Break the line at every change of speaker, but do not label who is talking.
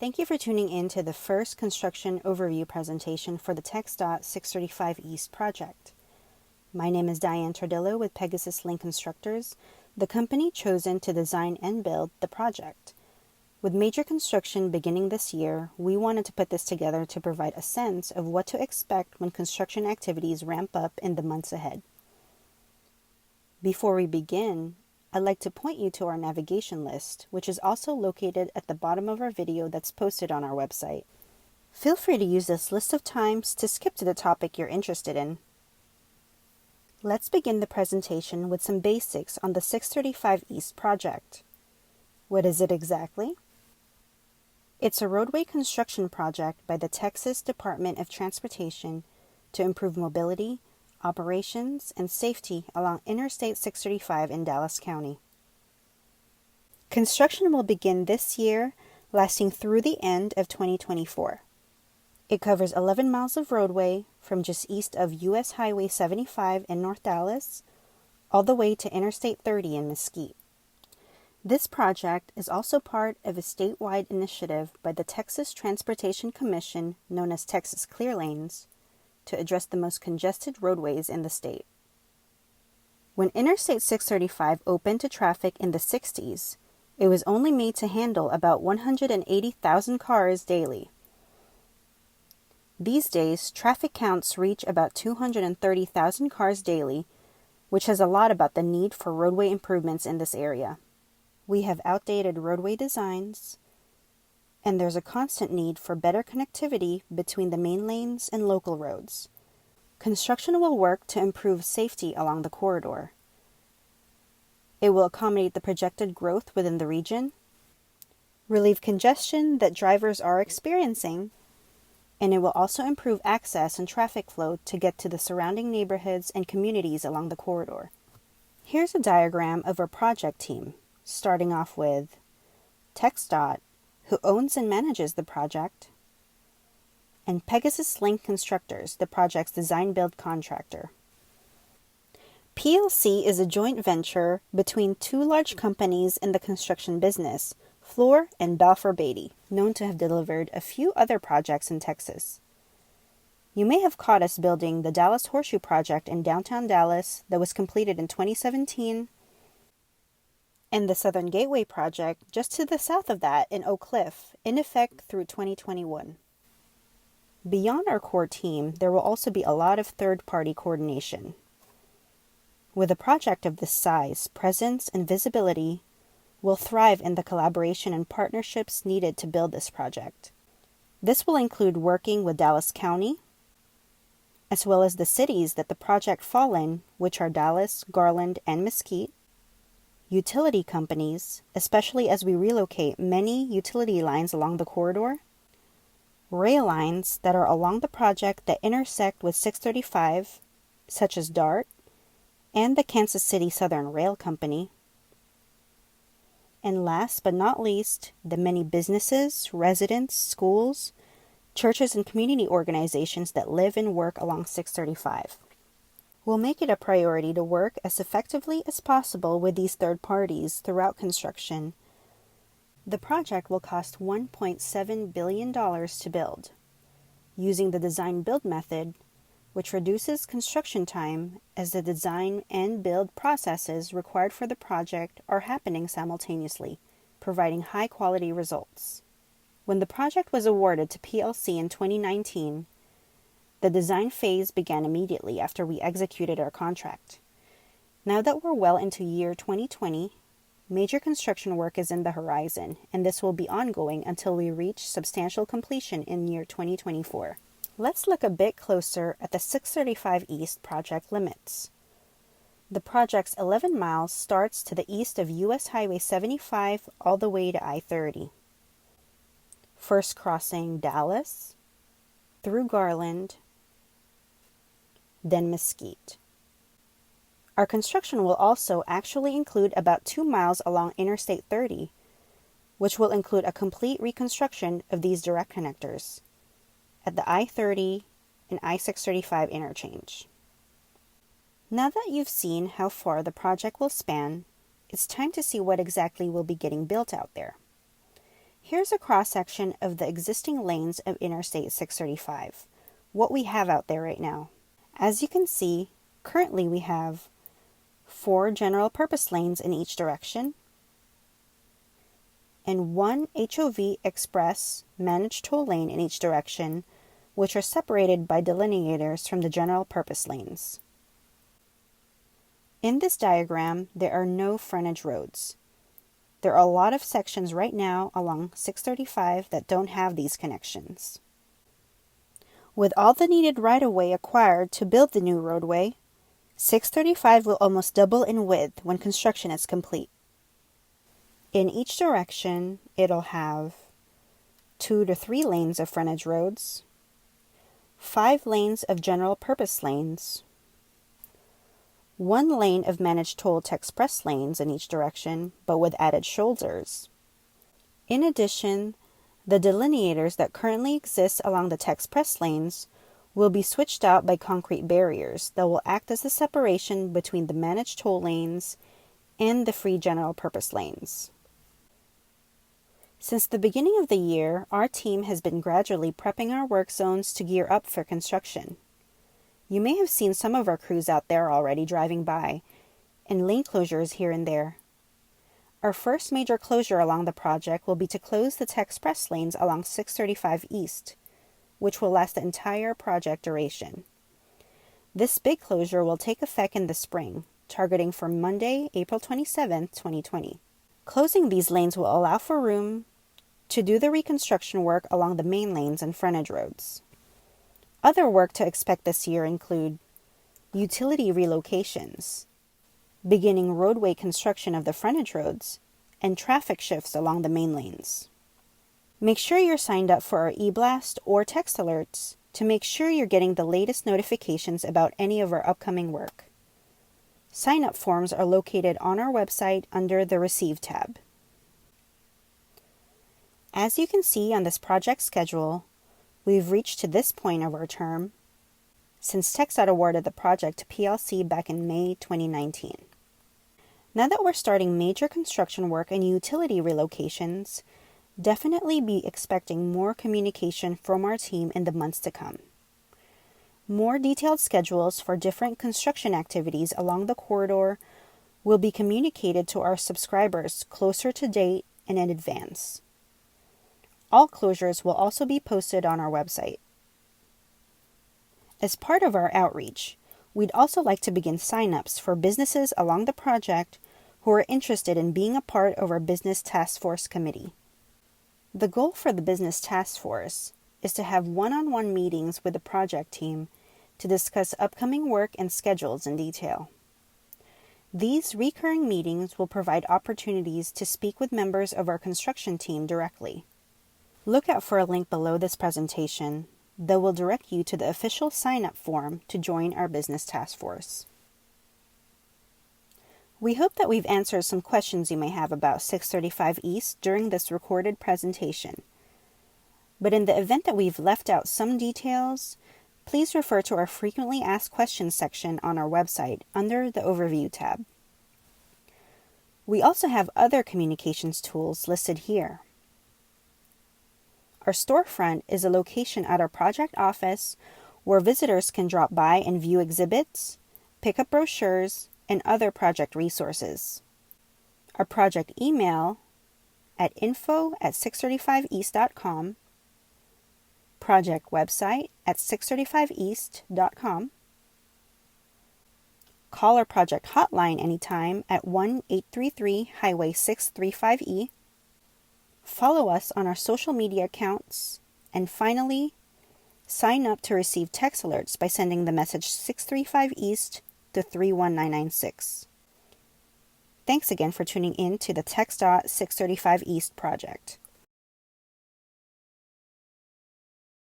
Thank you for tuning in to the first construction overview presentation for the TxDOT 635 East project. My name is Diane Tordillo with Pegasus Link Constructors, the company chosen to design and build the project. With major construction beginning this year, we wanted to put this together to provide a sense of what to expect when construction activities ramp up in the months ahead. Before we begin, I'd like to point you to our navigation list, which is also located at the bottom of our video that's posted on our website. Feel free to use this list of times to skip to the topic you're interested in. Let's begin the presentation with some basics on the 635 East project. What is it exactly? It's a roadway construction project by the Texas Department of Transportation to improve mobility, operations, and safety along Interstate 635 in Dallas County. Construction will begin this year, lasting through the end of 2024. It covers 11 miles of roadway from just east of U.S. Highway 75 in North Dallas, all the way to Interstate 30 in Mesquite. This project is also part of a statewide initiative by the Texas Transportation Commission, known as Texas Clear Lanes, to address the most congested roadways in the state. When Interstate 635 opened to traffic in the 60s, it was only made to handle about 180,000 cars daily. These days, traffic counts reach about 230,000 cars daily, which says a lot about the need for roadway improvements in this area. We have outdated roadway designs, and there's a constant need for better connectivity between the main lanes and local roads. Construction will work to improve safety along the corridor. It will accommodate the projected growth within the region, relieve congestion that drivers are experiencing, and it will also improve access and traffic flow to get to the surrounding neighborhoods and communities along the corridor. Here's a diagram of our project team, starting off with TxDOT, who owns and manages the project, and Pegasus Link Constructors, the project's design-build contractor. PLC is a joint venture between two large companies in the construction business, Fluor and Balfour Beatty, known to have delivered a few other projects in Texas. You may have caught us building the Dallas Horseshoe project in downtown Dallas that was completed in 2017, and the Southern Gateway project just to the south of that in Oak Cliff, in effect through 2021. Beyond our core team, there will also be a lot of third-party coordination. With a project of this size, presence, and visibility will thrive in the collaboration and partnerships needed to build this project. This will include working with Dallas County, as well as the cities that the project fall in, which are Dallas, Garland, and Mesquite, utility companies, especially as we relocate many utility lines along the corridor, rail lines that are along the project that intersect with 635, such as DART, and the Kansas City Southern Rail Company, and last but not least, the many businesses, residents, schools, churches, and community organizations that live and work along 635. We'll make it a priority to work as effectively as possible with these third parties throughout construction. The project will cost $1.7 billion to build, using the design-build method, which reduces construction time as the design and build processes required for the project are happening simultaneously, providing high-quality results. When the project was awarded to PLC in 2019, the design phase began immediately after we executed our contract. Now that we're well into year 2020, major construction work is in the horizon, and this will be ongoing until we reach substantial completion in year 2024. Let's look a bit closer at the 635 East project limits. The project's 11 miles starts to the east of U.S. Highway 75 all the way to I-30. First crossing Dallas, through Garland, then Mesquite. Our construction will also actually include about 2 miles along Interstate 30, which will include a complete reconstruction of these direct connectors at the I-30 and I-635 interchange. Now that you've seen how far the project will span, it's time to see what exactly will be getting built out there. Here's a cross-section of the existing lanes of Interstate 635, what we have out there right now. As you can see, currently we have 4 general purpose lanes in each direction and 1 HOV express managed toll lane in each direction, which are separated by delineators from the general purpose lanes. In this diagram, there are no frontage roads. There are a lot of sections right now along 635 that don't have these connections. With all the needed right-of-way acquired to build the new roadway, 635 will almost double in width when construction is complete. In each direction, it'll have 2 to 3 lanes of frontage roads, 5 lanes of general purpose lanes, 1 lane of managed toll express lanes in each direction, but with added shoulders. In addition, the delineators that currently exist along the express lanes will be switched out by concrete barriers that will act as the separation between the managed toll lanes and the free general purpose lanes. Since the beginning of the year, our team has been gradually prepping our work zones to gear up for construction. You may have seen some of our crews out there already driving by, and lane closures here and there. Our first major closure along the project will be to close the express lanes along 635 East, which will last the entire project duration. This big closure will take effect in the spring, targeting for Monday, April 27, 2020. Closing these lanes will allow for room to do the reconstruction work along the main lanes and frontage roads. Other work to expect this year include utility relocations, beginning roadway construction of the frontage roads, and traffic shifts along the main lanes. Make sure you're signed up for our e-blast or text alerts to make sure you're getting the latest notifications about any of our upcoming work. Sign-up forms are located on our website under the Receive tab. As you can see on this project schedule, we've reached to this point of our term since TxDOT awarded the project to PLC back in May 2019. Now that we're starting major construction work and utility relocations, definitely be expecting more communication from our team in the months to come. More detailed schedules for different construction activities along the corridor will be communicated to our subscribers closer to date and in advance. All closures will also be posted on our website. As part of our outreach, we'd also like to begin sign-ups for businesses along the project who are interested in being a part of our Business Task Force Committee. The goal for the Business Task Force is to have one-on-one meetings with the project team to discuss upcoming work and schedules in detail. These recurring meetings will provide opportunities to speak with members of our construction team directly. Look out for a link below this presentation that will direct you to the official sign-up form to join our Business Task Force. We hope that we've answered some questions you may have about 635 East during this recorded presentation. But in the event that we've left out some details, please refer to our Frequently Asked Questions section on our website under the Overview tab. We also have other communications tools listed here. Our storefront is a location at our project office where visitors can drop by and view exhibits, pick up brochures, and other project resources. Our project email at info@635east.com, project website at 635east.com, call our project hotline anytime at 1-833-HIGHWAY-635E, follow us on our social media accounts, and finally, sign up to receive text alerts by sending the message 635 East to 31996. Thanks again for tuning in to the TxDOT 635 East project.